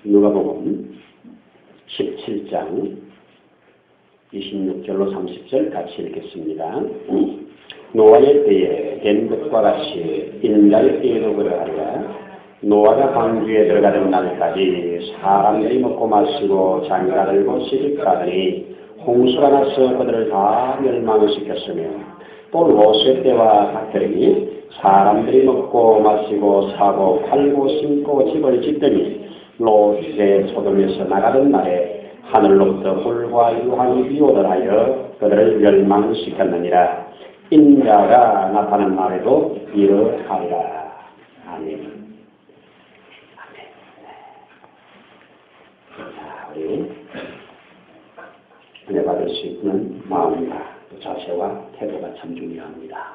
누가복음 17장 26절로 30절 같이 읽겠습니다. 노아의 때에 된 것과 같이 인자의 때에도 그러하리라. 노아가 방주에 들어가던 날까지 사람들이 먹고 마시고 장가 들고 시집가더니 홍수가 나서 그들을 다 멸망시켰으며 또 롯의 때와 같으니 사람들이 먹고 마시고 사고 팔고 심고 집을 짓더니 롯의 소돔에서 나가던 날에 하늘로부터 불과 유황이 비오더라 하여 그들을 멸망시켰느니라. 인자가 나타난 날에도 이러하리라. 아멘. 자, 우리 은혜 받을 수 있는 마음과 자세와 태도가 참 중요합니다.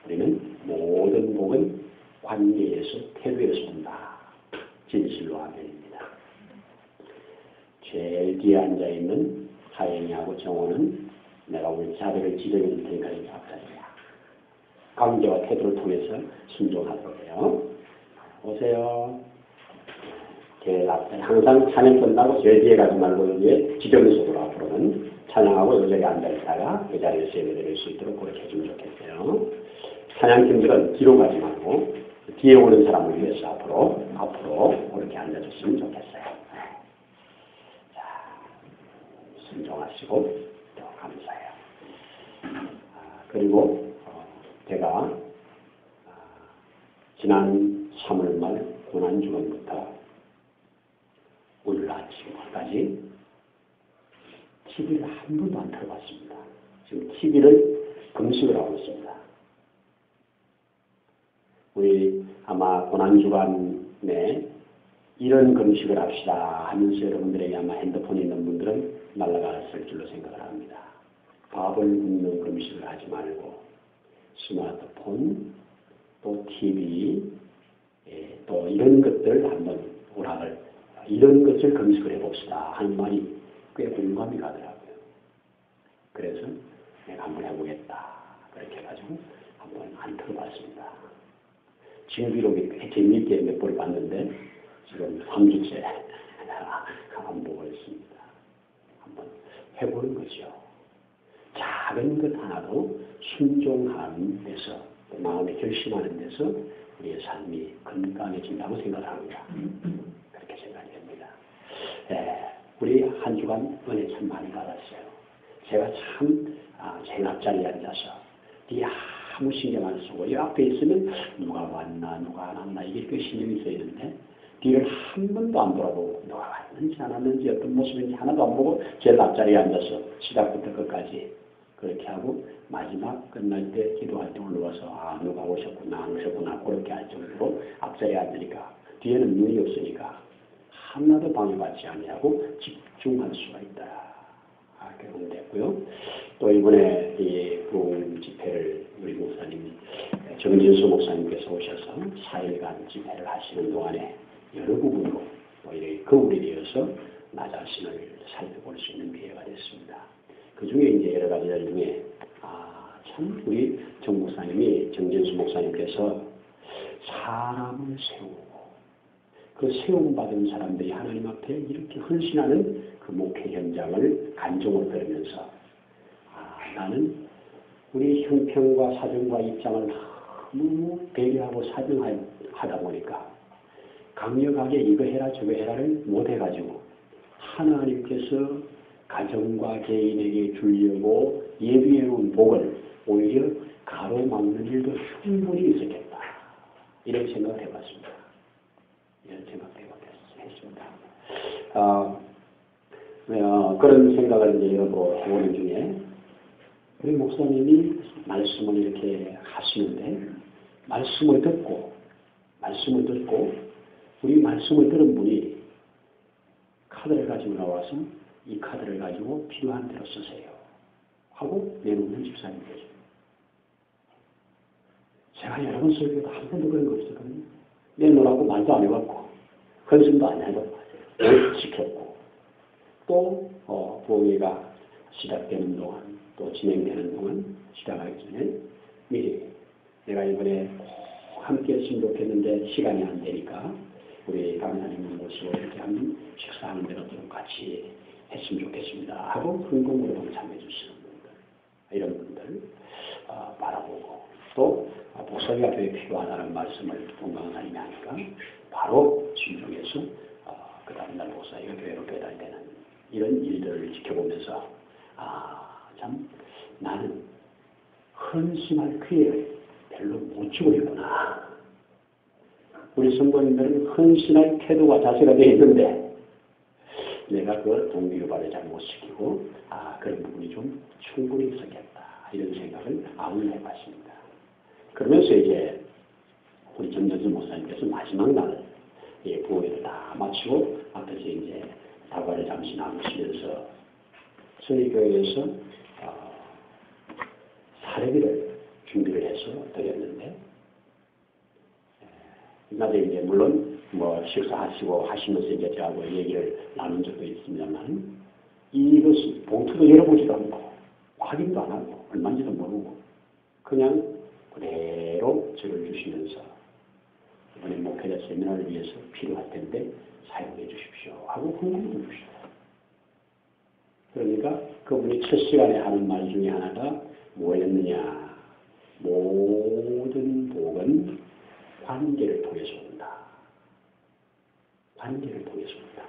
우리는 모든 복은 관계에서, 태도에서 온다. 진실로 아멘입니다. 제일 뒤에 앉아있는 하영이하고 정호는 내가 우리 자리를 지정해 줄 테니까 이렇게 앞자리야. 관계와 태도를 통해서 순종하도록 해요. 오세요. 제일 앞자리. 항상 찬양 끝나고 제일 뒤에 가지 말고 여기에 지정석으로 앞으로는 찬양하고 여기 앉아있다가 그 자리에서 예배드릴 수 있도록 그렇게 해주면 좋겠어요. 찬양팀들은 뒤로 가지 말고 뒤에 오는 사람을 위해서 앞으로 그렇게 앉아줬으면 좋겠어요. 자, 순종하시고 또 감사해요. 그리고 제가 지난 3월 말 고난주간부터 오늘 아침까지 TV를 한 번도 안 틀어봤습니다. 지금 TV를 금식을 하고 있습니다. 우리 아마 고난주간에 이런 금식을 합시다 하면서 여러분들에게 아마 핸드폰이 있는 분들은 날아갔을 줄로 생각을 합니다. 밥을 굶는 금식을 하지 말고 스마트폰, 또 TV, 또 이런 것들 한번 오락을 이런 것을 금식을 해봅시다 하는 말이 꽤 공감이 가더라고요. 그래서 내가 한번 해보겠다 그렇게 해가지고 한번 안 틀어봤습니다. 지금 기록이 꽤 재미있게 몇 번을 봤는데 지금 3주째 안 보고 있습니다. 한번 해보는 거죠. 작은 것 하나도 순종하는 데서 마음에 결심하는 데서 우리의 삶이 건강해진다고 생각합니다. 그렇게 생각이 됩니다. 우리 한 주간 은혜 참 많이 받았어요. 제가 참 제일 앞자리에 앉아서 뒤에 아무 신경 안 쓰고 이 앞에 있으면 누가 왔나 누가 안 왔나 이게 꽤 신경이 쓰이는데 뒤를 한 번도 안 돌아보고 누가 왔는지 안 왔는지 어떤 모습인지 하나도 안 보고 제일 앞자리에 앉아서 시작부터 끝까지 그렇게 하고 마지막 끝날 때 기도할 때 올라와서 누가 오셨구나 안 오셨구나 그렇게 할 정도로 앞자리에 앉으니까 뒤에는 눈이 없으니까 하나도 방해받지 아니하고 집중할 수가 있다. 경험됐고요. 또 이번에 이 부흥 집회를 우리 목사님 정진수 목사님께서 오셔서 4일간 집회를 하시는 동안에 여러 부분으로 또 이렇게 거울이 되어서 나 자신을 살펴볼 수 있는 기회가 됐습니다. 그 중에 이제 여러 가지들 중에 참 우리 정 목사님이 정진수 목사님께서 사람을 세우고 그 세움받은 사람들이 하나님 앞에 이렇게 헌신하는 그 목회 현장을 간증으로 들으면서 나는 우리 형편과 사정과 입장을 너무 배려하고 사정하다 보니까 강력하게 이거 해라 저거 해라를 못해가지고 하나님께서 가정과 개인에게 주려고 예비해놓은 복을 오히려 가로막는 일도 충분히 있었겠다. 이런 생각을 해봤습니다. 이런 생각을 했습니다. 그런 생각을 이제 해보는 중에 우리 목사님이 말씀을 이렇게 하시는데 말씀을 듣고 우리 말씀을 들은 분이 카드를 가지고 나와서 이 카드를 가지고 필요한 대로 쓰세요 하고 내놓는 집사님 계세요. 제가 여러 번 설교도 한 번도 그런 거 없었거든요. 내놓으라고 말도 안 해봤고 헌신도 안 해도 지켰고 또 부흥회가 시작되는 동안 또 진행되는 동안 시작하기 전에 미리 내가 이번에 꼭 함께 했으면 좋겠는데 시간이 안 되니까 우리 강사님 모시고 이렇게 한 식사하는 데로 좀 같이 했으면 좋겠습니다 하고 흥금으로 동참해 주시는 분들, 이런 분들 바라보고 또 목소리가 되게 필요하다는 말씀을 동강사님이 하니까 바로 진정해서 그 다음날 목사님이 교회로 배달되는 이런 일들을 지켜보면서 참 나는 헌신할 기회를 별로 못 주고 있구나. 우리 성도님들은 헌신할 태도와 자세가 되어 있는데 내가 그 동기유발을 잘 못 시키고 그런 부분이 좀 충분히 있었겠다. 이런 생각을 아무리 해봤습니다. 그러면서 이제 우리 정전수 목사님께서 마지막 날 부회를 다 마치고 앞에서 이제 다과를 잠시 나누시면서 저희 교회에서 사례비를 준비를 해서 드렸는데 낮에 이제 물론 뭐 식사하시고 하시면서 이제 저하고 얘기를 나눈 적도 있습니다만 이것이 봉투도 열어보지도 않고 확인도 안 하고 얼마인지도 모르고 그냥 그대로 저를 주시면서 이번에 목회자 세미나를 위해서 필요할 텐데 사용해 주십시오 하고 헌금도 주시다. 그러니까 그분이 첫 시간에 하는 말 중에 하나가 뭐였느냐. 모든 복은 관계를 통해서 온다. 관계를 통해서 온다.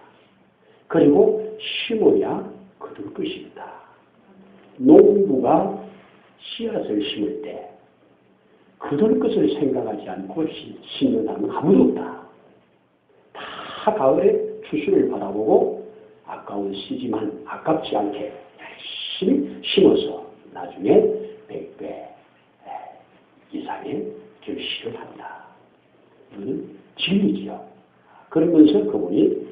그리고 심어야 거둘 것이 있다. 농부가 씨앗을 심을 때 거둘 것을 생각하지 않고 심는 사람은 아무도 없다. 다 가을에 추수를 바라보고 아까운 씨지만 아깝지 않게 열심히 심어서 나중에 100배 이상의 결실을 한다. 이거는 진리지요. 그러면서 그분이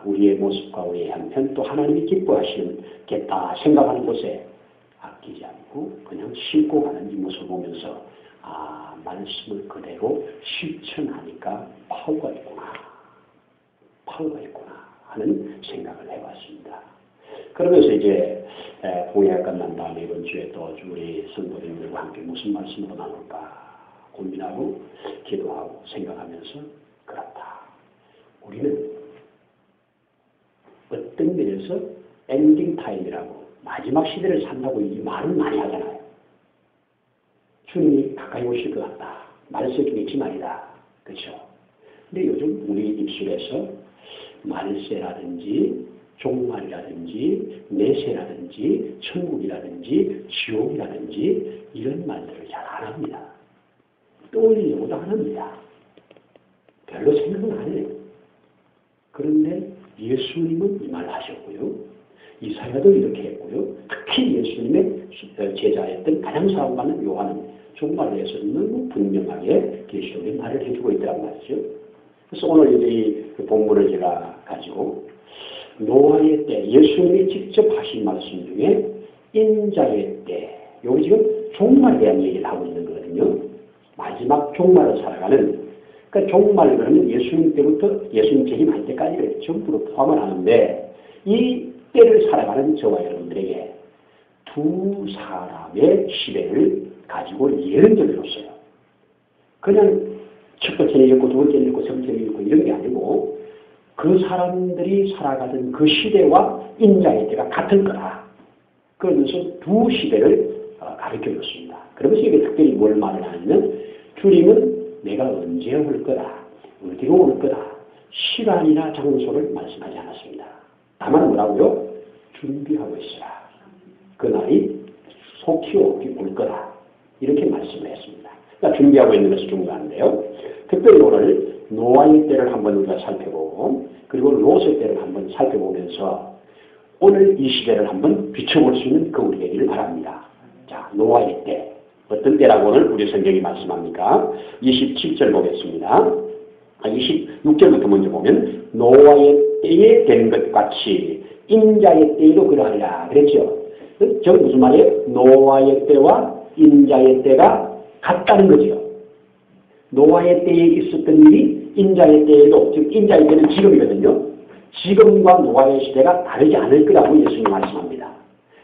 우리의 모습과 우리의 형편 또 하나님이 기뻐하시겠다 생각하는 곳에 아끼지 않고 그냥 심고 가는 이 모습을 보면서 말씀을 그대로 실천하니까 파워가 있구나. 파워가 있구나 하는 생각을 해봤습니다. 그러면서 이제 공예가 끝난 다음에 이번 주에 또 우리 성도님들과 함께 무슨 말씀으로 나눌까 고민하고 기도하고 생각하면서 그렇다. 우리는 어떤 면에서 엔딩 타임이라고 마지막 시대를 산다고 이 말을 많이 하잖아요. 주님이 가까이 오실 것 같다. 말씀 중에 지 말이다. 그렇죠? 근데 요즘 우리 입술에서 말세라든지 종말이라든지 내세라든지 천국이라든지 지옥이라든지 이런 말들을 잘 안 합니다. 떠올리려고도 안 합니다. 별로 생각은 안 해요. 그런데 예수님은 이 말을 하셨고요. 이사야도 이렇게 했고요. 특히 예수님의 제자였던 가장 사랑받는 요한은 종말에서 너무 분명하게 계시록에 말을 해주고 있다는 말이죠. 그래서 오늘 이제 이 본문을 제가 가지고 노아의 때 예수님이 직접 하신 말씀 중에 인자의 때 여기 지금 종말에 대한 얘기를 하고 있는 거거든요. 마지막 종말을 살아가는 그러니까 종말 그러면 예수님 때부터 예수님 재림할 때까지를 전부로 포함을 하는데 이 때를 살아가는 저와 여러분들에게 두 사람의 시대를 가지고 예를 들어줬어요. 그냥 첫 번째는 읽고 두 번째는 읽고 세 번째는 읽고 이런 게 아니고 그 사람들이 살아가던 그 시대와 인자의 때가 같을 거다. 그러면서 두 시대를 가르쳐줬습니다. 그러면서 이게 특별히 뭘 말을 하냐면 주님은 내가 언제 올 거다. 어디로 올 거다. 시간이나 장소를 말씀하지 않았습니다. 다만 뭐라고요? 준비하고 있어라. 그날이 속히 올 거다. 이렇게 말씀을 했습니다. 그러니까 준비하고 있는 것이 중요한데요. 특별히 오늘 노아의 때를 한번 우리가 살펴보고 그리고 롯의 때를 한번 살펴보면서 오늘 이 시대를 한번 비춰볼 수 있는 그 우리 되기를 바랍니다. 자, 노아의 때. 어떤 때라고 오늘 우리 성경이 말씀합니까? 27절 보겠습니다. 26절부터 먼저 보면 노아의 때에 된 것 같이 인자의 때에도 그러하리라 그랬죠. 저건 무슨 말이에요? 노아의 때와 인자의 때가 같다는 거죠. 노아의 때에 있었던 일이 인자의 때에도 즉 인자의 때는 지금이거든요. 지금과 노아의 시대가 다르지 않을 거라고 예수님이 말씀합니다.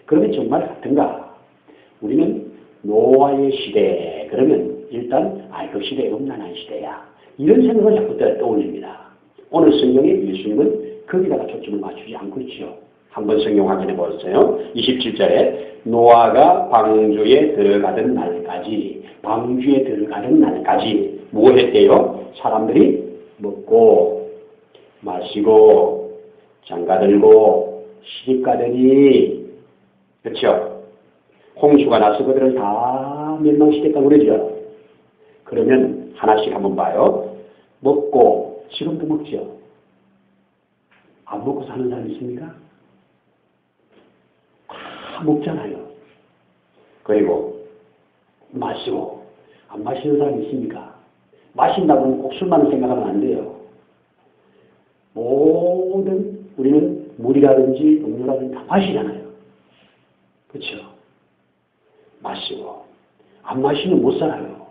그러면 정말 같은가? 우리는 노아의 시대 그러면 일단 그 시대에 음란한 시대야. 이런 생각을 자꾸 떠올립니다. 오늘 성경에 예수님은 거기다가 초점을 맞추지 않고 있죠. 한번 성경 확인해 보세요. 27절에 노아가 방주에 들어가던 날까지 뭐 했대요? 사람들이 먹고 마시고 장가들고 시집가더니 그렇죠? 홍수가 나서 그들을 다 멸망시켰다고 그러죠. 그러면 하나씩 한번 봐요. 먹고 지금도 먹죠. 안 먹고 사는 사람 있습니까? 다 먹잖아요. 그리고 마시고 안 마시는 사람 있습니까? 마신다고 하면 꼭 술만 생각하면 안 돼요. 모든 우리는 물이라든지 음료라든지 다 마시잖아요. 그렇죠? 마시고 안 마시면 못 살아요.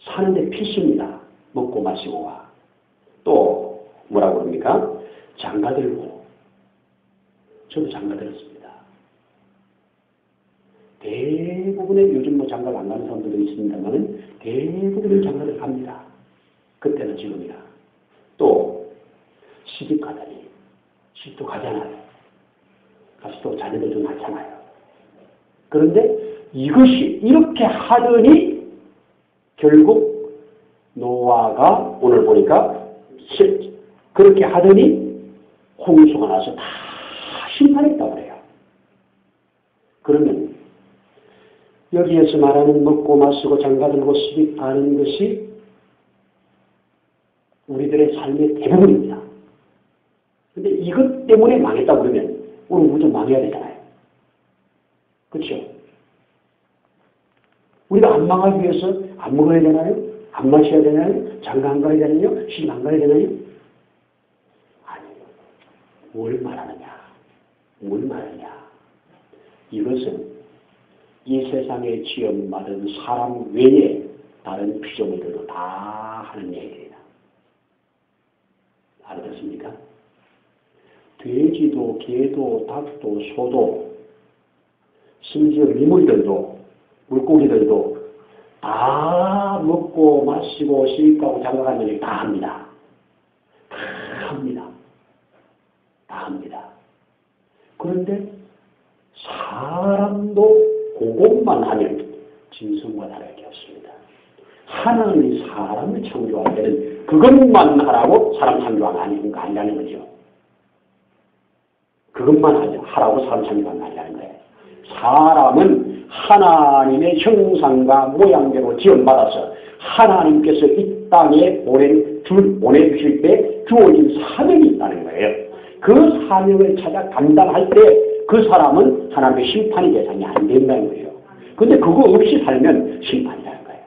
사는데 필수입니다. 먹고 마시고와 또 뭐라고 그럽니까? 장가들고 저도 장가들었습니다. 대부분의 요즘 뭐 장가를 안 가는 사람들도 있습니다만 대부분의 장가를 갑니다. 그때는 지금이나 또 시집 가다니 시집도 가잖아요. 가서 또 자녀들도 낳잖아요. 그런데 이것이 이렇게 하더니 결국 노아가 오늘 보니까 그렇게 하더니 홍수가 나서 다 심판했다고 그래요. 그러면 여기에서 말하는 먹고 마시고 장가들고 시집가는 것이 우리들의 삶의 대부분입니다. 그런데 이것 때문에 망했다고 그러면 오늘 우리도 망해야 되잖아요. 그렇죠? 우리가 안 망하기 위해서 안 먹어야 되나요? 안 마셔야 되나요? 장가 안 가야 되나요? 시집 안 가야 되나요? 아니요. 뭘 말하느냐? 이것은 이 세상에 지음받은 사람 외에 다른 피조물들도 다 하는 얘기입니다. 알아듣습니까? 돼지도 개도 닭도 소도 심지어 미물들도 물고기들도 다 먹고 마시고 시집가고 장가가는 얘기 다 합니다. 다 합니다. 그런데 사람도 그것만 하면 짐승과 다를 게 없습니다. 하나님이 사람을 창조할 때는 그것만 하라고 사람 창조가 아니라는 거죠. 그것만 하라고 사람 창조가 아니라는 거예요. 사람은 하나님의 형상과 모양대로 지원받아서 하나님께서 이 땅에 보내주실 때 주어진 사명이 있다는 거예요. 그 사명을 찾아 감당할 때 그 사람은 하나님의 심판의 대상이 안 된다는 거예요. 그런데 그거 없이 살면 심판이라는 거예요.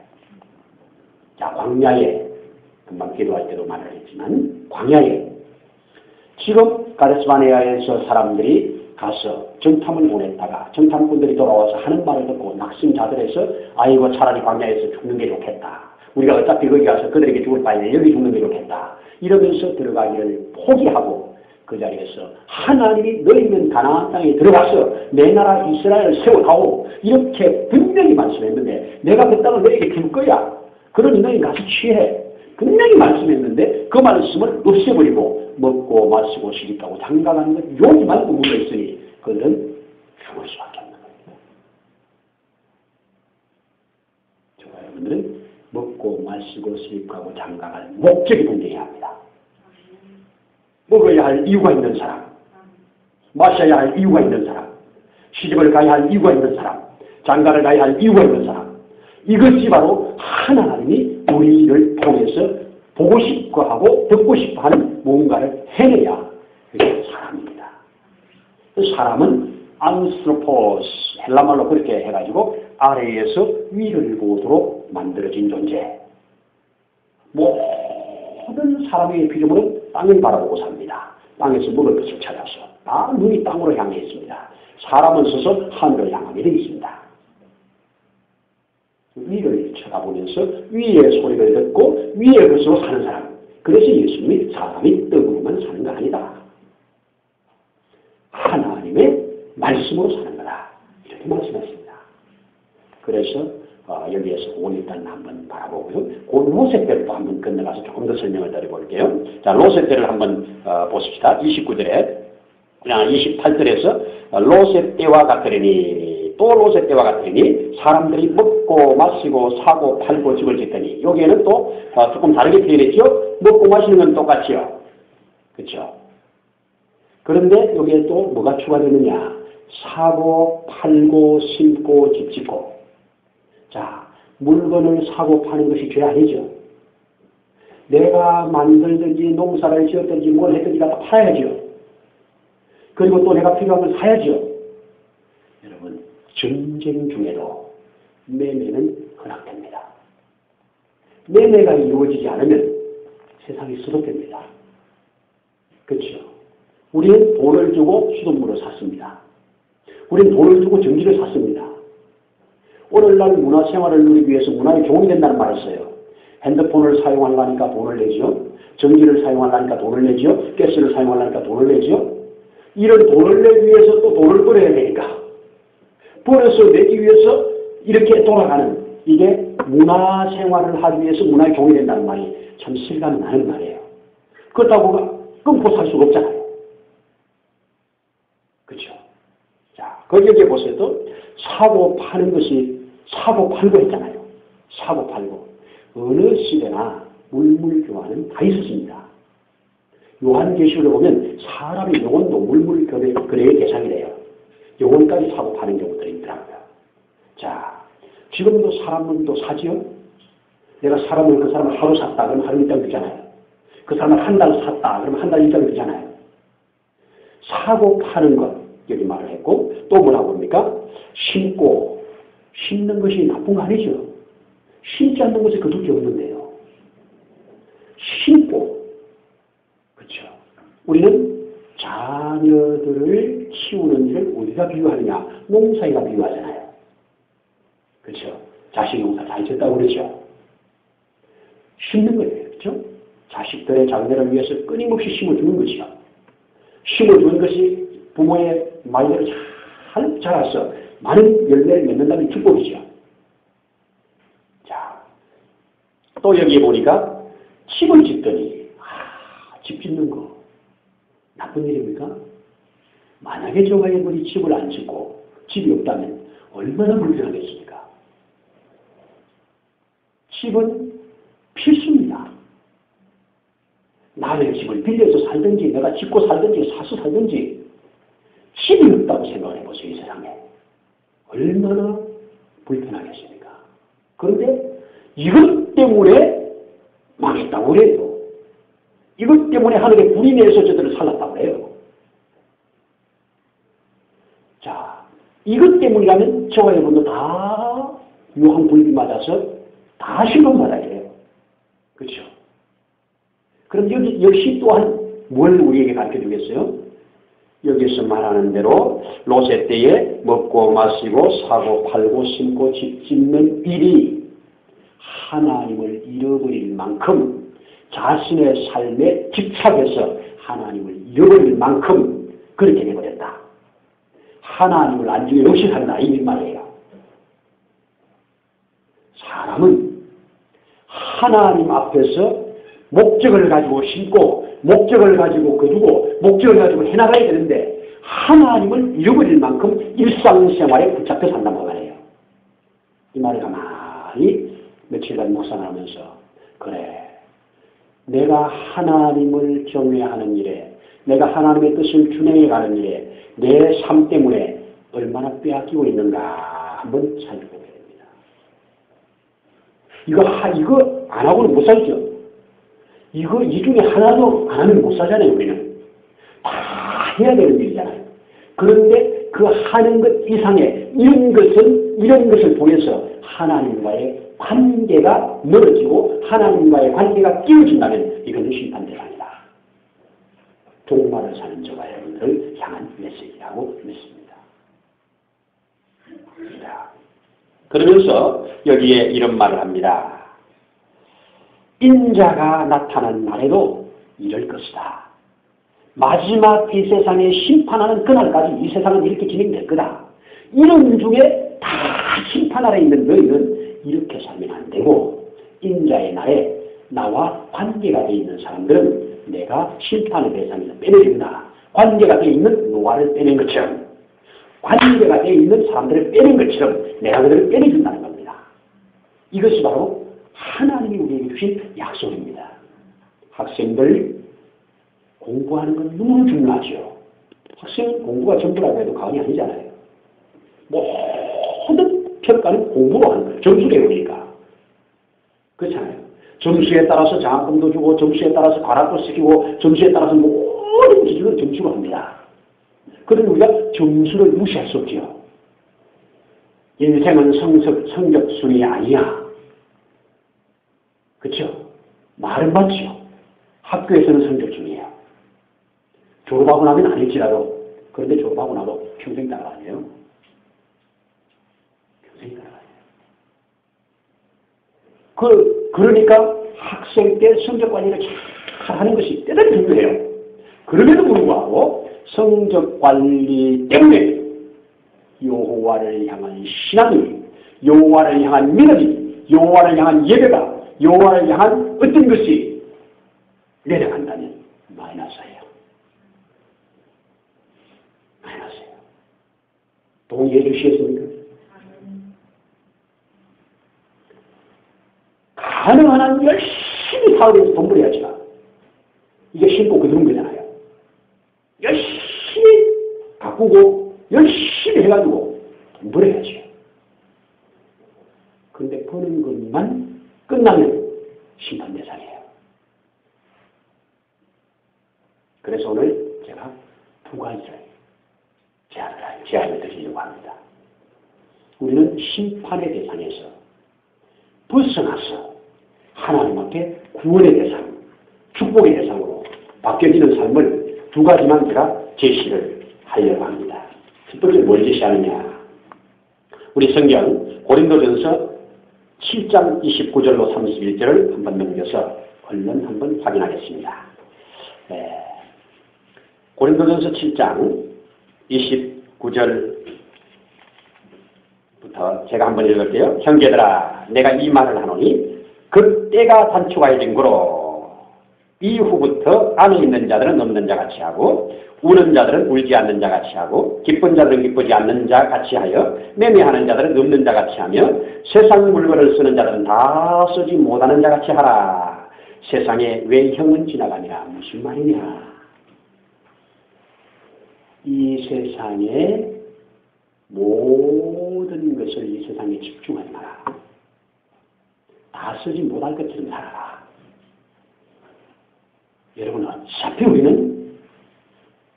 자, 광야에 금방 기도할 때도 말을 했지만 광야에 지금 가데스바네아에서 사람들이 가서 정탐을 보냈다가 정탐꾼들이 돌아와서 하는 말을 듣고 낙심자들에서 아이고 차라리 광야에서 죽는 게 좋겠다. 우리가 어차피 거기 가서 그들에게 죽을 바에는 여기 죽는 게 좋겠다. 이러면서 들어가기를 포기하고 그 자리에서 하나님이 너희는 가나안 땅에 들어가서 내 나라 이스라엘을 세워다오 이렇게 분명히 말씀했는데 내가 그 땅을 너희에게 줄 거야. 그러니 너희 가서 취해. 분명히 말씀했는데 그 말씀을 없애버리고 먹고 마시고 시집가고 장가가는 것 여기만 의무가 있으니 그들은 죽을 수밖에 없는 겁니다. 저와 여러분들은 먹고 마시고 시집가고 장가갈 목적이 분명해야 합니다. 먹어야 할 이유가 있는 사람, 마셔야 할 이유가 있는 사람, 시집을 가야 할 이유가 있는 사람, 장가를 가야 할 이유가 있는 사람, 이것이 바로 하나님이 우리를 통해서 보고 싶고 하고 듣고 싶어 하는 뭔가를 해내야 그게 사람입니다. 사람은 안스로포스, 헬라말로 그렇게 해가지고 아래에서 위를 보도록 만들어진 존재. 모든 사람의 피조물은 땅을 바라보고 삽니다. 땅에서 먹을 것을 찾아서 다 눈이 땅으로 향해 있습니다. 사람은 서서 하늘을 향하게 되어 있습니다. 위를 쳐다보면서 위의 소리를 듣고 위의 것으로 사는 사람. 그래서 예수님이 사람이 떡으로만 사는 거 아니다. 하나님의 말씀으로 사는 거다. 이렇게 말씀하십니다. 그래서 여기에서 그건 일단 한번 바라보고요. 그 로세 때를 또 한번 건너가서 조금 더 설명을 드려볼게요. 자, 로세 때를 한번 보십시다. 29절에 28절에서 로세 때와 같으리니 또 로세 때와 같으리니 사람들이 먹고 마시고 사고 팔고 집을 짓더니 여기에는 또 조금 다르게 표현했죠. 먹고 마시는 건 똑같지요. 그렇죠? 그런데 여기에 또 뭐가 추가되느냐? 사고 팔고 심고 집 짓고. 자, 물건을 사고 파는 것이 죄 아니죠. 내가 만들든지 농사를 지었든지 뭘 했든지 다 팔아야죠. 그리고 또 내가 필요한 걸 사야죠. 여러분, 전쟁 중에도 매매는 허락됩니다. 매매가 이루어지지 않으면 세상이 수습됩니다. 그렇죠? 우리는 돈을 주고 수돗물을 샀습니다. 우리는 돈을 주고 전기를 샀습니다. 오늘날 문화생활을 누리기 위해서 문화의 종이 된다는 말을 써요. 핸드폰을 사용하려니까 돈을 내죠. 전기를 사용하려니까 돈을 내죠. 가스를 사용하려니까 돈을 내죠. 이런 돈을 내기 위해서 또 돈을 벌어야 되니까. 벌어서 내기 위해서 이렇게 돌아가는 이게 문화생활을 하기 위해서 문화의 종이 된다는 말이 참 실감이 나는 말이에요. 그렇다고 끊고 살 수가 없잖아요. 그렇죠? 자, 거기에 보세요. 또 사고 파는 것이 사고 팔고 했잖아요. 사고 팔고. 어느 시대나 물물교환은 다 있었습니다. 요한계시록을 보면 사람의 영혼도 물물거래의 대상이래요. 영혼까지 사고 파는 경우들이 있더라고요. 자, 지금도 사람도 사지요? 내가 사람을 그 사람을 하루 샀다 그러면 하루 일당 되잖아요. 그 사람을 한 달 샀다 그러면 한 달 일당 되잖아요. 사고 파는 것 여기 말을 했고 또 뭐라고 합니까? 심고 심는 것이 나쁜 거 아니죠. 심지 않는 것이 그둘게 없는데요. 심고 그렇죠. 우리는 자녀들을 키우는 일을 어디가 비유하느냐? 농사에가 비유하잖아요. 그렇죠. 자식 농사 잘 짓다고 그러죠. 심는 거예요. 그렇죠. 자식들의 장래를 위해서 끊임없이 심어주는 것이요. 심어주는 것이 부모의 말대로 잘 자라서 많은 열매를 맺는다는 축복이죠. 자, 또 여기에 보니까 집을 짓더니 집 짓는 거 나쁜 일입니까? 만약에 저 가족들이 집을 안 짓고 집이 없다면 얼마나 불편하겠습니까? 집은 필수입니다. 남의 집을 빌려서 살든지 내가 짓고 살든지 사서 살든지 집이 없다고 생각을 해보세요. 이 세상에. 얼마나 불편하겠습니까? 그런데 이것 때문에 망했다고 그래요. 이것 때문에 하늘에 불이 내려서 저들을 살랐다고 해요. 자, 이것 때문이라면 저와 여러분도 다 유황불비 맞아서 다 실험받아야 돼요. 그렇죠? 그럼 여기 역시 또한 뭘 우리에게 가르쳐주겠어요? 여기서 말하는 대로 로세 때에 먹고 마시고 사고 팔고 심고 집 짓는 일이 하나님을 잃어버릴 만큼 자신의 삶에 집착해서 하나님을 잃어버릴 만큼 그렇게 되어버렸다. 하나님을 안중에 의식한다 이 말이에요. 사람은 하나님 앞에서 목적을 가지고 심고 목적을 가지고 거두고 목적을 가지고 해나가야 되는데 하나님을 잃어버릴 만큼 일상생활에 붙잡혀 산단 말이에요. 이 말을 가만히 며칠간 묵상을 하면서 그래 내가 하나님을 경외하는 일에 내가 하나님의 뜻을 준행해 가는 일에 내 삶 때문에 얼마나 빼앗기고 있는가 한번 살펴보게 됩니다. 이거 안 하고는 못 살죠. 이 중에 하나도 안 하면 못 살잖아요, 우리는. 다 해야 되는 일이잖아요. 그런데 그 하는 것 이상의 이런 것을 통해서 하나님과의 관계가 멀어지고 하나님과의 관계가 끼어진다면 이것은 심판 대상이다. 종말을 사는 저와 여러분들을 향한 메시지라고 믿습니다. 그러면서 여기에 이런 말을 합니다. 인자가 나타난 날에도 이럴 것이다. 마지막 이 세상에 심판하는 그날까지 이 세상은 이렇게 진행될 거다. 이런 중에 다 심판 아래 있는 너희는 이렇게 살면 안 되고 인자의 날에 나와 관계가 되어 있는 사람들은 내가 심판의 대상에서 빼내준다. 관계가 되어 있는 노아를 빼낸 것처럼 관계가 되어 있는 사람들을 빼낸 것처럼 내가 그들을 빼내준다는 겁니다. 이것이 바로 하나님이 우리에게 주신 약속입니다. 학생들 공부하는 건 너무 중요하죠. 학생은 공부가 전부라고 해도 과언이 아니잖아요. 모든 평가는 공부로 하는 거예요. 점수 배우니까. 그렇잖아요. 점수에 따라서 장학금도 주고 점수에 따라서 과락도 시키고 점수에 따라서 모든 기준을 점수로 합니다. 그런데 우리가 점수를 무시할 수 없죠. 인생은 성적 순위 아니야. 그렇죠? 말은 맞죠. 학교에서는 성적 순위예요. 졸업하고 나면 아닐지라도 그런데 졸업하고 나도 평생 따라가네요. 평생 따라가요. 그러니까 학생 때 성적 관리를 잘 하는 것이 대단히 중요해요. 그럼에도 불구하고 성적 관리 때문에 여호와를 향한 신앙이, 여호와를 향한 믿음이, 여호와를 향한 예배가, 여호와를 향한 어떤 것이 내려간다면 마이너스예요. 마이너스예요. 동의해 주시겠습니까? 가능한 한 열심히 사업에서 돈 벌어야지만 이게 신고 그 정도잖아요. 열심히 가꾸고 열심히 해가지고 돈 벌어야지. 그런데 버는 것만 끝나면 심판 대상이에요. 그래서 오늘 제가 두 가지를 제안을 드리려고 합니다. 우리는 심판의 대상에서 벗어나서 하나님 앞에 구원의 대상, 축복의 대상으로 바뀌어지는 삶을 두 가지만 제가 제시를 하려고 합니다. 첫 번째 뭘 제시하느냐. 우리 성경 고린도전서 7장 29절로 31절을 한번 넘겨서 얼른 한번 확인하겠습니다. 고린도전서 7장 29절부터 제가 한번 읽을게요. 형제들아 내가 이 말을 하노니 그 때가 단축하여 진거로 이후부터 안에 있는 자들은 없는 자같이 하고 우는 자들은 울지 않는 자같이 하고 기쁜 자들은 기쁘지 않는 자같이 하여 매매하는 자들은 없는 자같이 하며 세상 물건을 쓰는 자들은 다 쓰지 못하는 자같이 하라. 세상에 외형은 지나가니라. 무슨 말이냐. 이 세상에 모든 것을 이 세상에 집중하지 마라. 다 쓰지 못할 것처럼 살아라. 여러분 어차피 우리는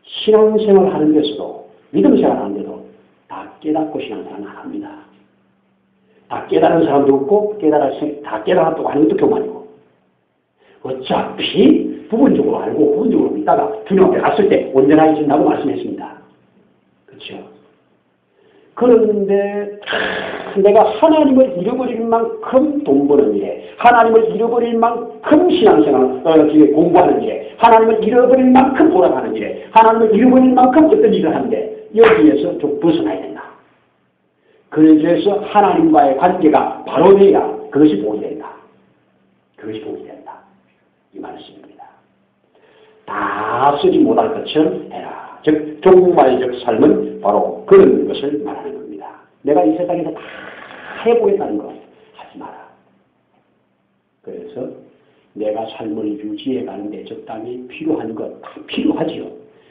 신앙생활 하는 데서도 믿음생활 하는 데도 다 깨닫고 신앙생활 안 합니다. 다 깨달은 사람도 없고 다 깨달았다고 하는 것도 교만이고 어차피 부분적으로 알고 부분적으로 믿다가 주님 앞에 갔을 때 온전해진다고 말씀했습니다. 그렇죠? 그런데 내가 하나님을 잃어버릴 만큼 돈 버는 일에, 하나님을 잃어버릴 만큼 신앙생활 공부하는 일에, 하나님을 잃어버릴 만큼 돌아가는 일에, 하나님을 잃어버릴 만큼 어떤 일을 하는데 여기에서 좀 벗어나야 된다. 그래서 하나님과의 관계가 바로 돼야 그것이 복이 된다. 그것이 복이 된다. 이 말씀입니다. 다 쓰지 못할 것처럼 해라. 즉 종말적 삶은 바로 그런 것을 말하는 겁니다. 내가 이 세상에서 다 해보겠다는 거 하지 마라. 그래서 내가 삶을 유지해 가는데 적당히 필요한 것 다 필요하지요.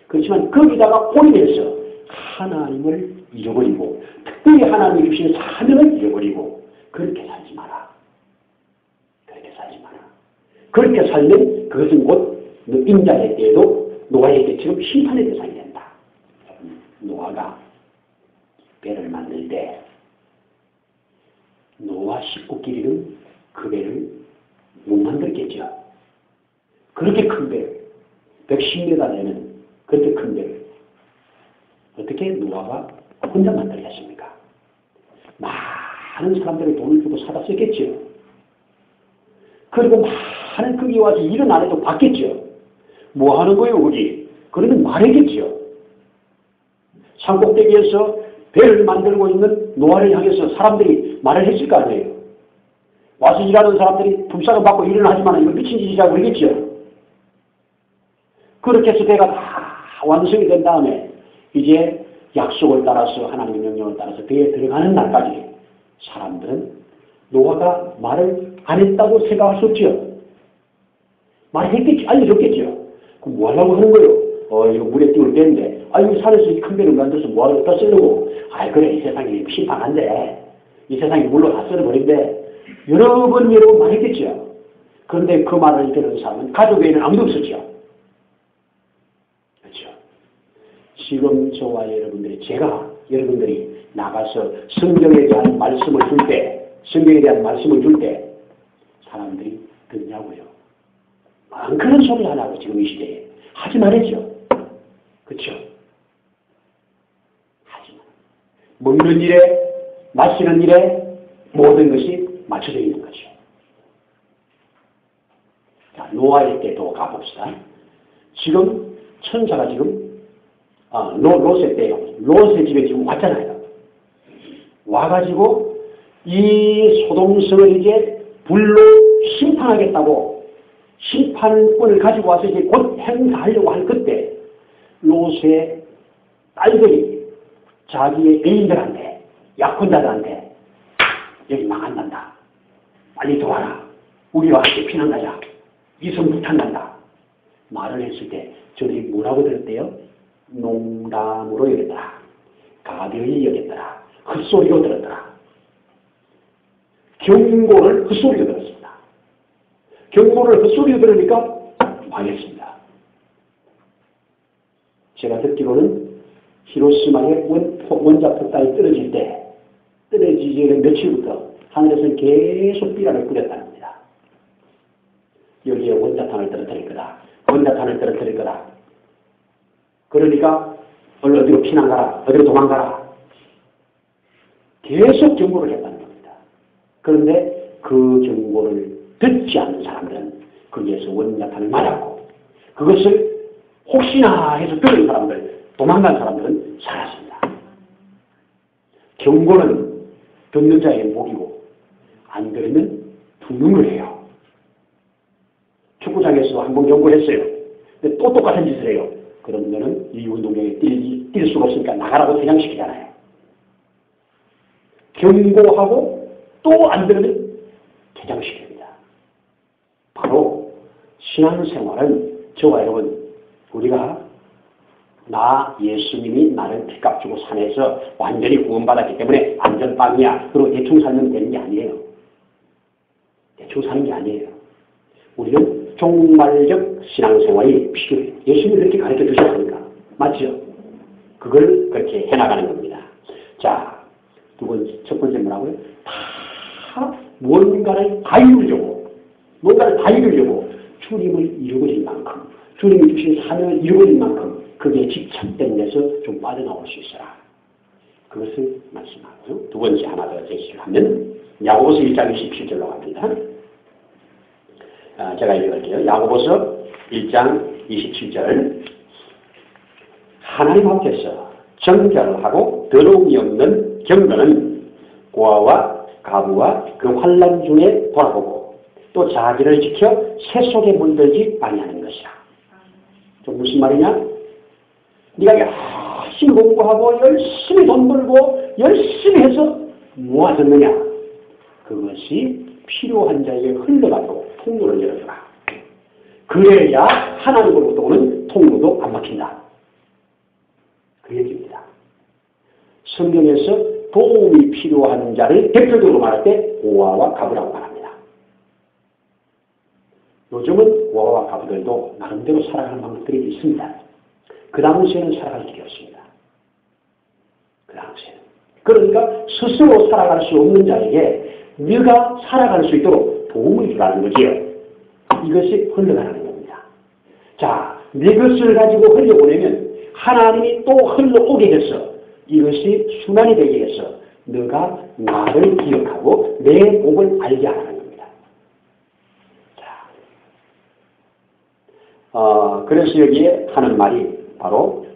그렇지만 거기다가 올인해서 하나님을 잃어버리고 특별히 하나님이 주신 사명을 잃어버리고 그렇게 살지 마라. 그렇게 살지 마라. 그렇게 살면 그것은 곧 인자의 때에도 노아의 때처럼 심판의 대상이 된다. 노아가 배를 만들 때 노아 식구끼리는 그 배를 못 만들겠죠. 그렇게 큰 배, 110m 되는 그렇게 큰 배를 어떻게 노아가 혼자 만들겠습니까? 많은 사람들이 돈을 주고 사다 쓰겠죠. 그리고 많은 거기 와서 일은 안 해도 받겠죠. 뭐 하는 거예요, 우리? 그러면 말하겠죠. 산꼭대기에서 배를 만들고 있는 노아를 향해서 사람들이 말을 했을 거 아니에요. 와서 일하는 사람들이 불쌍을 받고 일은 하지만 이거 미친 짓이라고 그러겠죠. 그렇게 해서 배가 다 완성이 된 다음에 이제 약속을 따라서 하나님의 명령을 따라서 배에 들어가는 날까지 사람들은 노아가 말을 안 했다고 생각할 수 없죠. 말했겠지, 알려줬겠죠. 그럼 뭐 하려고 하는 거예요? 이거 물에 띄울 때인데, 여기 산에서 이 큰 배를 만들어서 뭐 하려고 다 쓰려고. 그래, 이 세상이 심판한데, 이 세상이 물로 다 썰어버린데, 여러 번 말했겠죠. 그런데 그 말을 들은 사람은 가족 외에는 아무도 없었죠. 그렇죠. 지금 저와 여러분들이 나가서 성경에 대한 말씀을 줄 때, 사람들이 듣냐고요. 그런 소리 하라고 지금 이 시대에 하지 말았죠. 그렇죠? 하지 마. 먹는 일에, 마시는 일에 모든 것이 맞춰져 있는 거죠. 자, 노아의 때도 가봅시다. 지금 천사가 지금 롯의 때요. 롯의 집에 지금 왔잖아요. 와가지고 이 소돔성을 이제 불로 심판하겠다고 심판권을 가지고 와서 이제 곧 행사하려고 할 그때 롯의 딸들이 자기의 애인들한테 약혼자들한테 여기 망한단다. 빨리 도와라. 우리와 함께 피난가자. 이성 부탄난다. 말을 했을 때 저들이 뭐라고 들었대요? 농담으로 여겼더라. 가벼이 여겼더라. 헛소리로 들었더라. 경고를 헛소리로 들었습니다. 경고를 헛소리로 들으니까 망했습니다. 제가 듣기로는 히로시마의 원자폭탄이 떨어지기 전에 며칠부터 하늘에서는 계속 비라를 뿌렸다는 겁니다. 여기에 원자탄을 떨어뜨릴 거다. 그러니까 어디로 피난가라, 어디로 도망가라. 계속 경고를 했다는 겁니다. 그런데 그 경고를 듣지 않는 사람들은 거기에서 원자탄을 맞았고 그것을 혹시나 해서 들은 사람들, 도망간 사람들은 살았습니다. 경고는 듣는 자의 목이고 안 들으면 죽는 거예요. 축구장에서 한 번 경고를 했어요. 근데 또 똑같은 짓을 해요. 그럼 너는 이 운동장에 뛸 수가 없으니까 나가라고 퇴장시키잖아요. 경고하고 또 안 들으면 퇴장시킵니다. 바로 신앙생활은 저와 여러분 우리가 예수님이 나를 피값 주고 산에서 완전히 구원받았기 때문에 안전빵이야. 그리고 대충 살면 되는 게 아니에요. 대충 사는 게 아니에요. 우리는 종말적 신앙생활이 필요해요. 예수님이 그렇게 가르쳐 주셨으니까. 맞죠? 그걸 그렇게 해나가는 겁니다. 자, 첫 번째 뭐라고요? 다 뭔가를 다 이루려고 주님을 이루어진 만큼, 주님이 주신 사명을 이루어진 만큼 그게 집착된 데서 좀 빠져나올 수 있어라. 그것을 말씀하고요. 두 번째 하나 더 제시를 하면 야고보서 1장 27절로 갑니다. 제가 읽을게요. 야고보서 1장 27절. 하나님 앞에서 정결하고 더러움이 없는 경건은 고아와 가부와 그 환난 중에 돌아보고 또 자기를 지켜 새 속에 물들지 아니하는 것이라. 좀 무슨 말이냐? 네가 열심히 공부하고 열심히 돈 벌고 열심히 해서 모아졌느냐? 그것이 필요한 자에게 흘러가도록 통로를 열어주라. 그래야 하나님으로부터 오는 통로도 안 막힌다. 그 얘기입니다. 성경에서 도움이 필요한 자를 대표적으로 말할 때 고아와 가부라고 말합니다. 요즘은 고아와 가부들도 나름대로 살아가는 방법들이 있습니다. 그 당시에는 살아갈 길이 없습니다. 그 당시에는. 그러니까 스스로 살아갈 수 없는 자에게 네가 살아갈 수 있도록 도움을 주라는 거지요. 이것이 흘러가는 겁니다. 자, 네 것을 가지고 흘려보내면 하나님이 또 흘러오게 돼서 이것이 순환이 되게 해서 너가 나를 기억하고 내 복을 알게 하는 겁니다. 자, 그래서 여기에 하는 말이 바로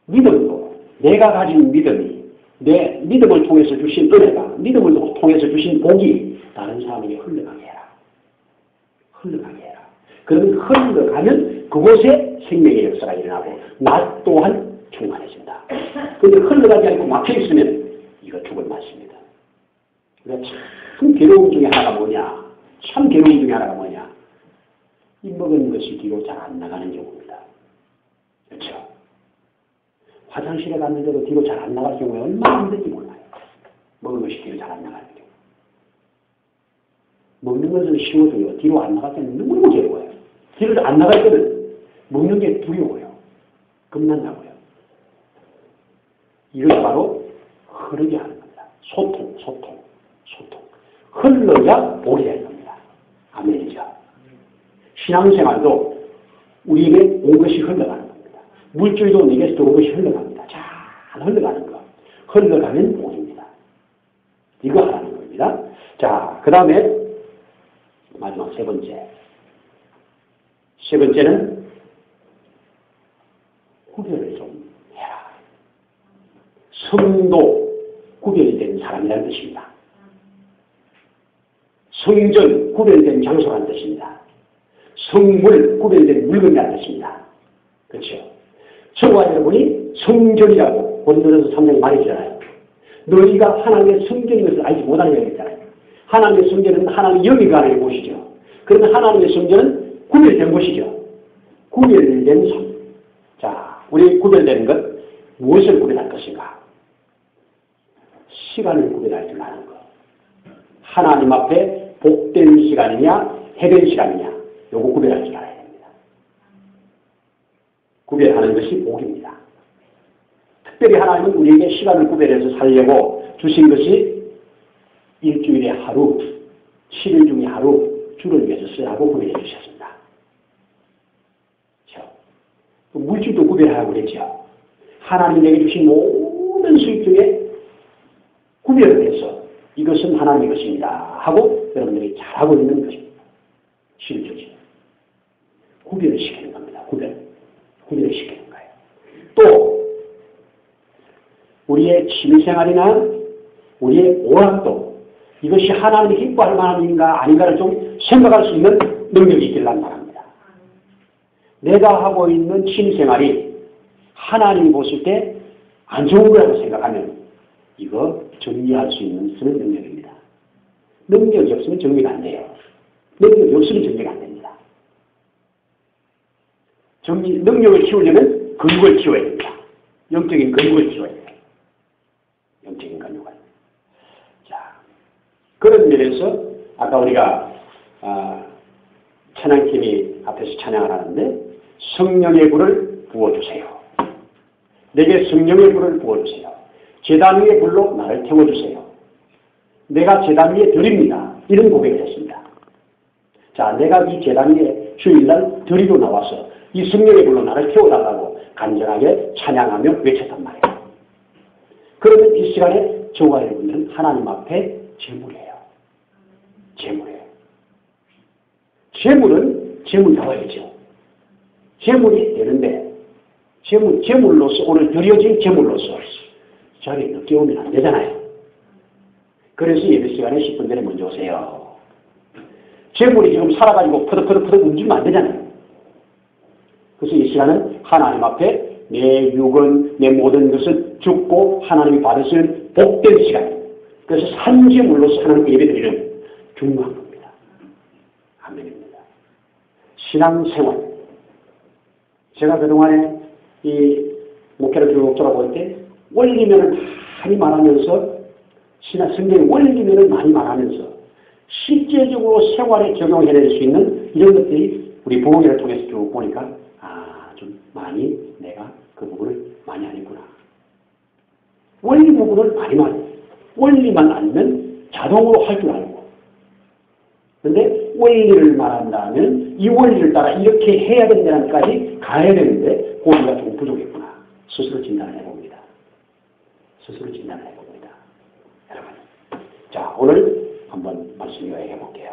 믿음도 내가 가진 믿음이 내 믿음을 통해서 주신 은혜가, 믿음을 통해서 주신 복이 다른 사람에게 흘러가게 해라. 흘러가게 해라. 그러면 흘러가면 그곳에 생명의 역사가 일어나고 나 또한 충만해진다. 그런데 흘러가지 않고 막혀있으면 이거 죽을 맛입니다. 그러니까 참 괴로움 중에 하나가 뭐냐? 참 괴로움 중에 하나가 뭐냐? 이 먹은 것이 뒤로 잘 안 나가는 경우입니다. 그렇죠? 화장실에 갔는데도 뒤로 잘 안 나갈 경우에 얼마나 힘든지 몰라요. 먹은 것이 뒤로 잘 안 나가는 경우. 먹는 것은 쉬워도요. 뒤로 안 나갈 때는 너무너무 괴로워요. 뒤로 안 나갈 때는 먹는 게 두려워요. 겁난다고요. 이것이 바로 흐르게 하는 겁니다. 소통. 흘러야 복이 되는 겁니다. 아멘이죠. 신앙생활도 우리에게 온 것이 흘러가는 겁니다. 물질도 내게서 들어온 것이 흘러갑니다. 잘 흘러가는 거. 흘러가면 복입니다. 이거 하라는 겁니다. 자, 그 다음에 마지막 세 번째. 세 번째는 구별을 좀 해라. 성도 구별된 사람이라는 뜻입니다. 성전 구별된 장소라는 뜻입니다. 성물 구별된 물건이라는 뜻입니다. 그렇죠? 저와 여러분이 성전이라고 고린도전서 3장 말했잖아요. 너희가 하나님의 성전인 것을 알지 못하는 얘기잖아요. 하나님의 성전은 하나님의 영이 가는 곳이죠. 그러면 하나님의 성전은 구별된 곳이죠. 구별된 성. 자, 우리 구별되는 것, 무엇을 구별할 것인가? 시간을 구별할 줄 아는 것. 하나님 앞에 복된 시간이냐, 해된 시간이냐, 요거 구별할 줄 알아야 됩니다. 구별하는 것이 복입니다. 특별히 하나님은 우리에게 시간을 구별해서 살려고 주신 것이 일주일에 하루, 7일 중에 하루, 주를 위해서 쓰라고 구별해 주셨습니다. 그렇죠? 물질도 구별하라고 그랬죠. 하나님에게 주신 모든 수익 중에 구별을 해서 이것은 하나님의 것입니다 하고 여러분들이 잘하고 있는 것입니다. 실조지. 구별을 시키는 겁니다. 구별을 시키는 거예요. 또 우리의 취미생활이나 우리의 오락도 이것이 하나님이 기뻐할 만한 일인가 아닌가를 좀 생각할 수 있는 능력이 있기를 바랍니다. 내가 하고 있는 취미생활이 하나님이 보실 때 안 좋은 거라고 생각하면 이거 정리할 수 있는 쓰는 능력입니다. 능력이 없으면 정리가 안 돼요. 능력이 없으면 정리가 안 됩니다. 능력을 키우려면 근육을 키워야 됩니다. 영적인 근육을 키워야 돼요. 영적인 근육을. 자, 그런 면에서 아까 우리가 찬양팀이 앞에서 찬양을 하는데 성령의 불을 부어주세요. 내게 성령의 불을 부어주세요. 제단 위의 불로 나를 태워주세요. 내가 제단 위에 드립니다. 이런 고백을 했습니다. 자, 내가 이 제단 위에 주일날 드리고 나와서 이 성령의 불로 나를 태워달라고 간절하게 찬양하며 외쳤단 말이에요. 그러면 이 시간에 저와 여러분들은 하나님 앞에 제물이에요. 제물이에요. 제물은 제물다워야죠. 제물이 되는데 제물로서 오늘 드려진 제물로서 자리에 늦게 오면 안 되잖아요. 그래서 예배 시간에 10분 전에 먼저 오세요. 제물이 지금 살아가지고 퍼덕퍼덕 움직이면 안 되잖아요. 그래서 이 시간은 하나님 앞에 내 육은 내 모든 것을 죽고 하나님이 받으시는 복된 시간이에요. 그래서 산제물로서 하나님께 예배드리는 중요한 겁니다. 아멘입니다. 신앙생활. 제가 그동안에 이 목회를 쭉 돌아볼 때 원리면을 많이 말하면서 성경의 원리면을 많이 말하면서 실제적으로 생활에 적용해낼 수 있는 이런 것들이 우리 부흥회를 통해서 쭉 보니까 좀 많이 내가 그 부분을 많이 아니구나. 원리 부분을 많이 말해요. 원리만 알면 자동으로 할 줄 알고. 그런데 원리를 말한다면 이 원리를 따라 이렇게 해야 된다는 데까지 가야 되는데 고리가 좀 부족했구나. 스스로 진단을 해봅니다. 스스로 진단을 해봅니다. 여러분. 자, 오늘 한번 말씀 요약해 볼게요.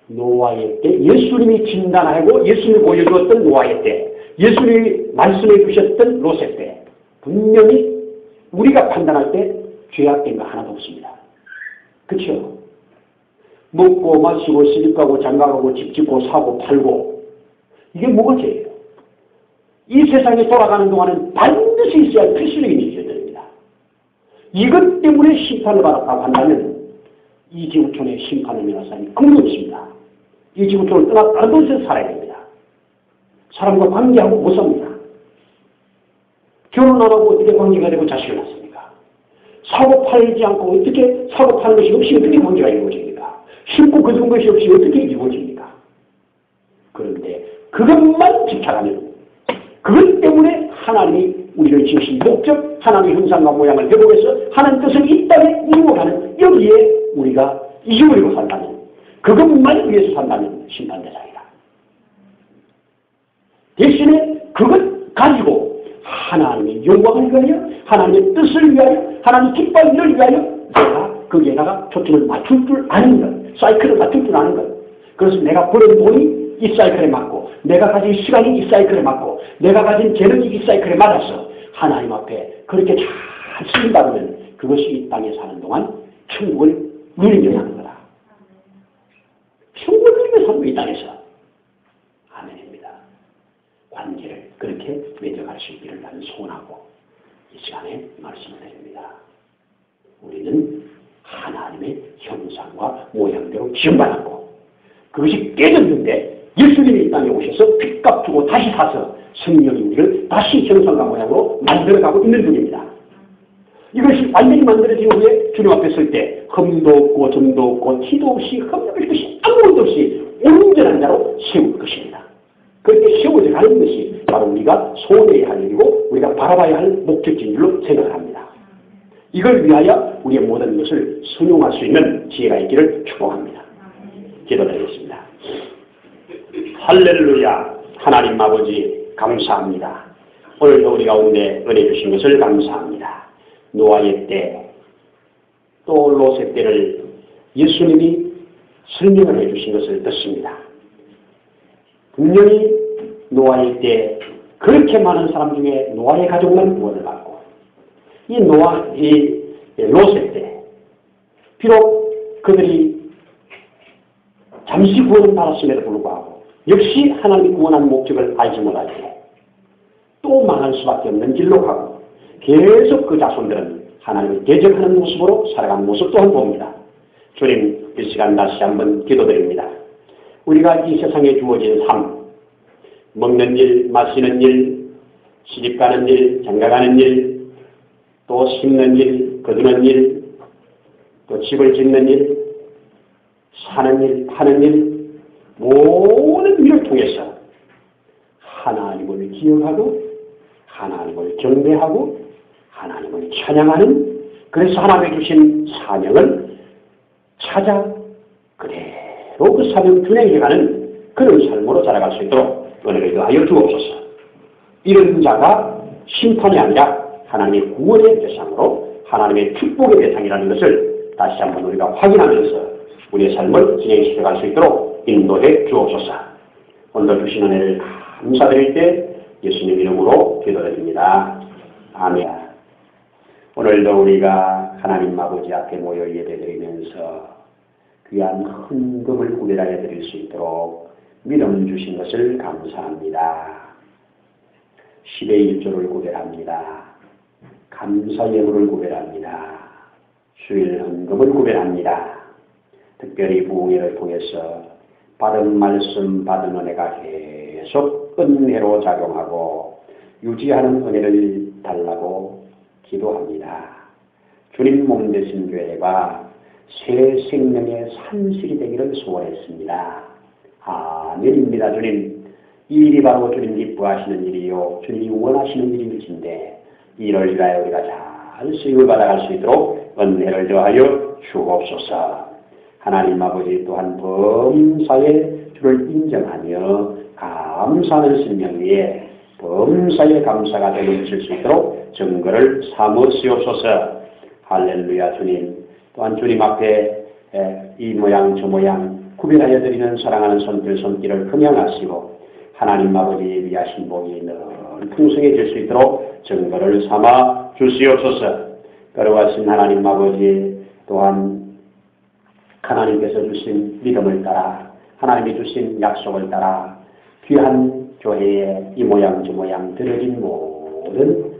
노아의 때 예수님이 진단하고 예수님이 보여주었던 노아의 때 예수님이 말씀해 주셨던 롯의 때 분명히 우리가 판단할 때 죄악된 거 하나도 없습니다. 그렇죠? 먹고 마시고 시집가고 장가가고 집 짓고 사고 팔고 이게 뭐가 죄예요? 이 세상에 돌아가는 동안은 반드시 있어야 할 필수적인 일들입니다. 이것 때문에 심판을 받았다고 한다면 이 지구촌에 심판을 면한 사람이 아무도 없습니다. 이 지구촌을 떠나 다른 곳에서 살아야 됩니다. 사람과 관계하고 못 삽니다. 결혼 안 하고 어떻게 관계가 되고 자식을 낳습니까? 사고 팔지 않고 어떻게 사고 파는 것이 없이 어떻게 관계가 이루어집니까? 심고 거둔 것이 없이 어떻게 이루어집니까? 그런데 그것만 집착하면 그것 때문에 하나님이 우리를 지으신 목적, 하나님의 형상과 모양을 회복해서 하나님 뜻을 이 땅에 이루어가는 여기에 우리가 이루어지고 산다면 그것만 위해서 산다면 심판대상이다. 대신에 그것 가지고 하나님의 영광을 위하여 하나님의 뜻을 위하여 하나님의 기뻐하기를 위하여 내가 거기에다가 초점을 맞출 줄 아는 것, 사이클을 맞출 줄 아는 것. 그래서 내가 버는 돈이 이 사이클에 맞고 내가 가진 시간이 이 사이클에 맞고 내가 가진 재능이 이 사이클에 맞아서 하나님 앞에 그렇게 잘 쓰인다면 그것이 이 땅에 사는 동안 천국을 누리며 사는 거다. 천국을 누리며 사는 이 땅에서. 아멘입니다. 관계를 그렇게 맺어갈 수 있기를 나는 소원하고 이 시간에 말씀을 드립니다. 우리는 하나님의 형상과 모양대로 지음받았고 그것이 깨졌는데 예수님이 이 땅에 오셔서 핏값 주고 다시 사서 성령이 우리를 다시 형상과 모양으로 만들어가고 있는 중입니다. 이것이 완전히 만들어진 후에 주님 앞에 설 때 흠도 없고 점도 없고 티도 없이 흠잡을 것이 아무것도 없이 온전한 자로 세울 것입니다. 그렇게 세워져 가는 것이 바로 우리가 소원해야 할 일이고 우리가 바라봐야 할 목적지인 줄로 생각을 합니다. 이걸 위하여 우리의 모든 것을 순용할 수 있는 지혜가 있기를 축복합니다. 기도드리겠습니다. 할렐루야. 하나님 아버지 감사합니다. 오늘도 우리 가운데 은혜 주신 것을 감사합니다. 노아의 때 또 롯의 때를 예수님이 설명을 해주신 것을 듣습니다. 분명히 노아의 때 그렇게 많은 사람 중에 노아의 가족만 구원을 받고 이 롯의 때 비록 그들이 잠시 구원을 받았음에도 불구하고 역시 하나님이 구원한 목적을 알지 못할 때 또 망할 수밖에 없는 길로 가고 계속 그 자손들은 하나님을 대적하는 모습으로 살아가는 모습 또한 봅니다. 주님, 이 시간 다시 한번 기도드립니다. 우리가 이 세상에 주어진 삶, 먹는 일, 마시는 일, 시집가는 일, 장가가는 일, 또 심는 일, 거두는 일, 또 집을 짓는 일, 사는 일, 파는 일, 모든 일을 통해서 하나님을 기억하고 하나님을 경배하고 하나님을 찬양하는 그래서 하나님이 주신 사명을 찾아 그대로 그 사명 준행해가는 그런 삶으로 자라갈 수 있도록 은혜를 더하여 주옵소서. 이런 자가 심판이 아니라 하나님의 구원의 대상으로 하나님의 축복의 대상이라는 것을 다시 한번 우리가 확인하면서 우리의 삶을 진행시켜갈 수 있도록 인도해 주옵소서. 오늘 주신 은혜를 감사드릴 때 예수님 이름으로 기도드립니다. 아멘. 오늘도 우리가 하나님 아버지 앞에 모여 예배드리면서 귀한 헌금을 구별하여 드릴 수 있도록 믿음 주신 것을 감사합니다. 10의 1조를 구별합니다. 감사 예물을 구별합니다. 주일 헌금을 구별합니다. 특별히 부흥회를 통해서 받은 말씀, 받은 은혜가 계속 은혜로 작용하고 유지하는 은혜를 달라고 기도합니다. 주님 몸 되신 교회가 새 생명의 산실이 되기를 소원했습니다. 아멘입니다. 주님, 이 일이 바로 주님 기뻐하시는 일이요 주님이 원하시는 일일진데 이를 위하여 우리가 잘 수익을 받아갈 수 있도록 은혜를 더하여 주옵소서. 하나님 아버지 또한 범사에 주를 인정하며 감사하는 생명 위에 범사에 감사가 되어질 수 있도록 증거를 삼으시옵소서. 할렐루야. 주님, 또한 주님 앞에 이 모양 저 모양 구별하여 드리는 사랑하는 손길 손길을 금양하시고 하나님 아버지의 위하신 복이 늘 풍성해질 수 있도록 증거를 삼아 주시옵소서. 거룩하신 하나님 아버지, 또한 하나님께서 주신 믿음을 따라 하나님이 주신 약속을 따라 귀한 교회에 이 모양 저 모양 들어진 모든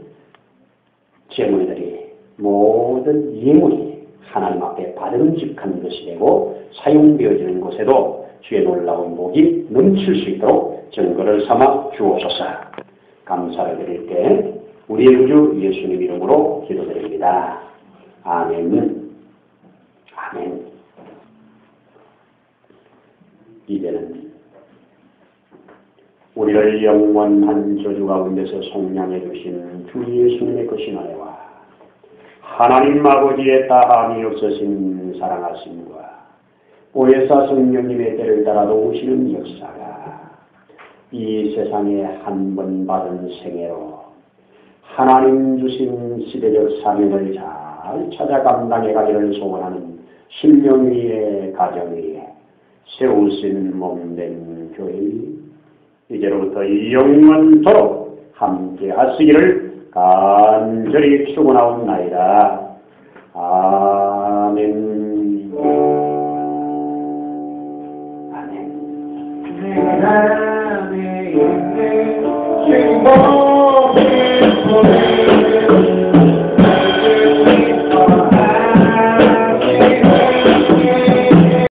재물들이, 모든 예물이 하나님 앞에 받음직한 것이 되고 사용되어지는 곳에도 주의 놀라운 복이 넘칠 수 있도록 증거를 삼아 주옵소서. 감사를 드릴 때 우리의 구주 예수님 이름으로 기도드립니다. 아멘. 아멘. 이제는 우리를 영원한 저주 가운데서 속량해 주신 주 예수님의 크신 은혜와 하나님 아버지의 다함이 없으신 사랑하심과 보혜사 성령님의 때를 따라 도우시는 역사가 이 세상에 한 번 받은 생애로 하나님 주신 시대적 사명을 잘 찾아 감당해 가기를 소원하는 신령 위에 가정 위에 세우신 몸된 교회이 이제로부터 영원토록 함께 하시기를 간절히 축원하옵나이다.